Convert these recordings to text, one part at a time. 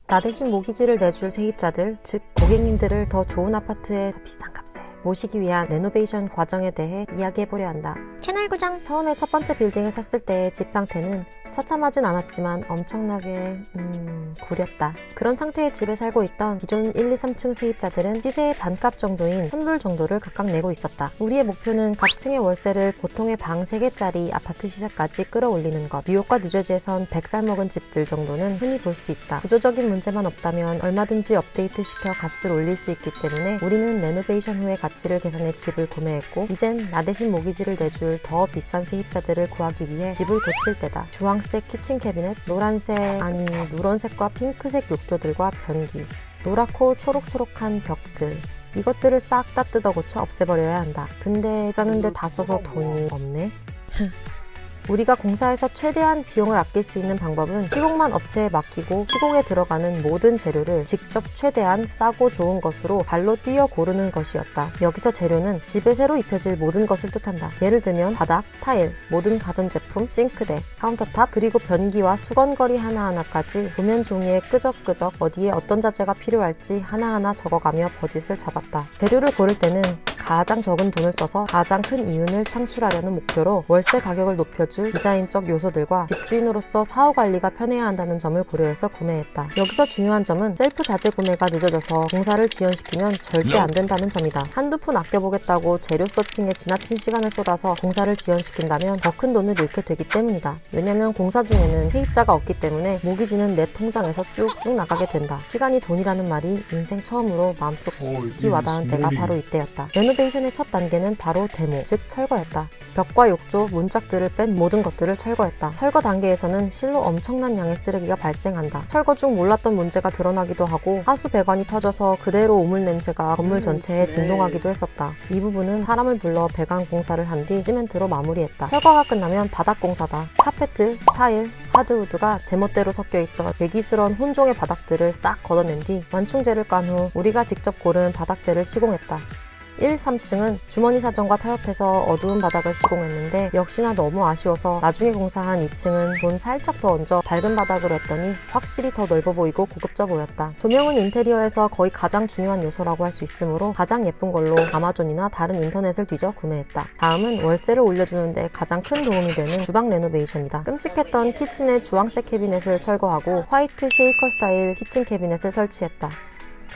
나 대신 모기지를 내줄 세입자들, 즉 고객님들을 더 좋은 아파트에 더 비싼 값에 모시기 위한 레노베이션 과정에 대해 이야기해보려 한다. 채널 고정. 처음에 첫 번째 빌딩을 샀을 때의 집 상태는 처참하진 않았지만 엄청나게 구렸다. 그런 상태의 집에 살고 있던 기존 1, 2, 3층 세입자들은 시세의 반값 정도인 환불 정도를 각각 내고 있었다. 우리의 목표는 각 층의 월세를 보통의 방 3개짜리 아파트 시세까지 끌어올리는 것. 뉴욕과 뉴저지에선 100살 먹은 집들 정도는 흔히 볼 수 있다. 구조적인 문제만 없다면 얼마든지 업데이트시켜 값을 올릴 수 있기 때문에 우리는 레노베이션 후의 가치를 계산해 집을 구매했고, 이젠 나 대신 모기지를 내줄 더 비싼 세입자들을 구하기 위해 집을 고칠 때다. 주황색 키친 캐비넷, 누런색과 핑크색 욕조들과 변기, 노랗고 초록초록한 벽들, 이것들을 싹 다 뜯어 고쳐 없애버려야 한다. 근데 집 사는데 다 써서 돈이 없네? 우리가 공사에서 최대한 비용을 아낄 수 있는 방법은 시공만 업체에 맡기고 시공에 들어가는 모든 재료를 직접 최대한 싸고 좋은 것으로 발로 뛰어 고르는 것이었다. 여기서 재료는 집에 새로 입혀질 모든 것을 뜻한다. 예를 들면 바닥, 타일, 모든 가전제품, 싱크대, 카운터탑, 그리고 변기와 수건거리 하나하나까지 도면 종이에 끄적끄적 어디에 어떤 자재가 필요할지 하나하나 적어가며 버짓을 잡았다. 재료를 고를 때는 가장 적은 돈을 써서 가장 큰 이윤을 창출하려는 목표로 월세 가격을 높여줄 디자인적 요소들과 집주인으로서 사후 관리가 편해야 한다는 점을 고려해서 구매했다. 여기서 중요한 점은 셀프 자재 구매가 늦어져서 공사를 지연시키면 절대 안 된다는 점이다. 한두 푼 아껴보겠다고 재료 서칭에 지나친 시간을 쏟아서 공사를 지연시킨다면 더 큰 돈을 잃게 되기 때문이다. 왜냐면 공사 중에는 세입자가 없기 때문에 모기지는 내 통장에서 쭉쭉 나가게 된다. 시간이 돈이라는 말이 인생 처음으로 마음속 깊이 와닿은 때가 바로 이때였다. 레노베이션의 첫 단계는 바로 데모, 즉 철거였다. 벽과 욕조, 문짝들을 뺀 모든 것들을 철거했다. 철거 단계에서는 실로 엄청난 양의 쓰레기가 발생한다. 철거 중 몰랐던 문제가 드러나기도 하고 하수 배관이 터져서 그대로 오물 냄새가 건물 전체에 진동하기도 했었다. 이 부분은 사람을 불러 배관 공사를 한 뒤 시멘트로 마무리했다. 철거가 끝나면 바닥 공사다. 카페트, 타일, 하드우드가 제멋대로 섞여있던 괴기스러운 혼종의 바닥들을 싹 걷어낸 뒤 완충제를 깐 후 우리가 직접 고른 바닥재를 시공했다. 1, 3층은 주머니 사정과 타협해서 어두운 바닥을 시공했는데 역시나 너무 아쉬워서 나중에 공사한 2층은 돈 살짝 더 얹어 밝은 바닥으로 했더니 확실히 더 넓어 보이고 고급져 보였다. 조명은 인테리어에서 거의 가장 중요한 요소라고 할 수 있으므로 가장 예쁜 걸로 아마존이나 다른 인터넷을 뒤져 구매했다. 다음은 월세를 올려주는데 가장 큰 도움이 되는 주방 레노베이션이다. 끔찍했던 키친의 주황색 캐비넷을 철거하고 화이트 쉐이커 스타일 키친 캐비넷을 설치했다.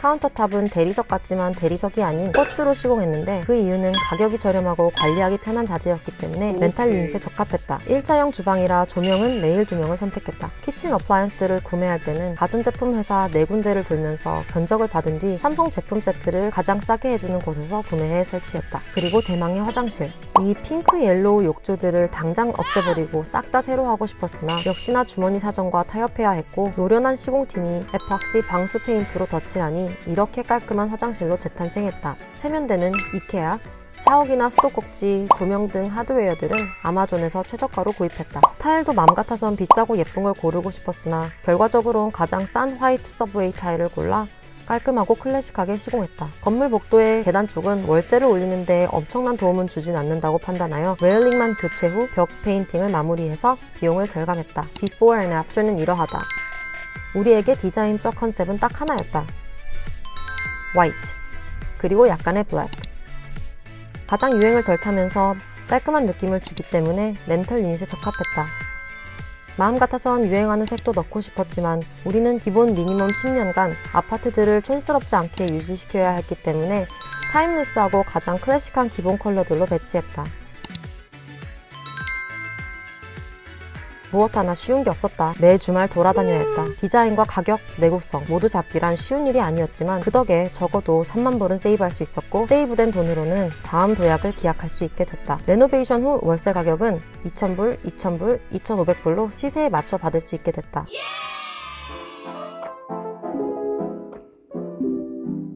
카운터탑은 대리석 같지만 대리석이 아닌 쿼츠로 시공했는데 그 이유는 가격이 저렴하고 관리하기 편한 자재였기 때문에 렌탈 유닛에 적합했다. 1차형 주방이라 조명은 네일 조명을 선택했다. 키친 어플라이언스들을 구매할 때는 가전제품 회사 4군데를 돌면서 견적을 받은 뒤 삼성 제품 세트를 가장 싸게 해주는 곳에서 구매해 설치했다. 그리고 대망의 화장실. 이 핑크 옐로우 욕조들을 당장 없애버리고 싹 다 새로 하고 싶었으나 역시나 주머니 사정과 타협해야 했고 노련한 시공팀이 에팍시 방수 페인트로 덧칠하니 이렇게 깔끔한 화장실로 재탄생했다. 세면대는 이케아, 샤워기나 수도꼭지, 조명 등 하드웨어들은 아마존에서 최저가로 구입했다. 타일도 맘 같아선 비싸고 예쁜 걸 고르고 싶었으나 결과적으로는 가장 싼 화이트 서브웨이 타일을 골라 깔끔하고 클래식하게 시공했다. 건물 복도의 계단 쪽은 월세를 올리는데 엄청난 도움은 주진 않는다고 판단하여 레일링만 교체 후 벽 페인팅을 마무리해서 비용을 절감했다. Before and After는 이러하다. 우리에게 디자인적 컨셉은 딱 하나였다. 화이트, 그리고 약간의 블랙. 가장 유행을 덜 타면서 깔끔한 느낌을 주기 때문에 렌털 유닛에 적합했다. 마음 같아선 유행하는 색도 넣고 싶었지만 우리는 기본 미니멈 10년간 아파트들을 촌스럽지 않게 유지시켜야 했기 때문에 타임리스하고 가장 클래식한 기본 컬러들로 배치했다. 무엇 하나 쉬운 게 없었다. 매 주말 돌아다녀야 했다. 디자인과 가격, 내구성 모두 잡기란 쉬운 일이 아니었지만 그 덕에 적어도 3만 불은 세이브할 수 있었고 세이브된 돈으로는 다음 도약을 기약할 수 있게 됐다. 레노베이션 후 월세 가격은 2,000불, 2,000불, 2,500불로 시세에 맞춰 받을 수 있게 됐다.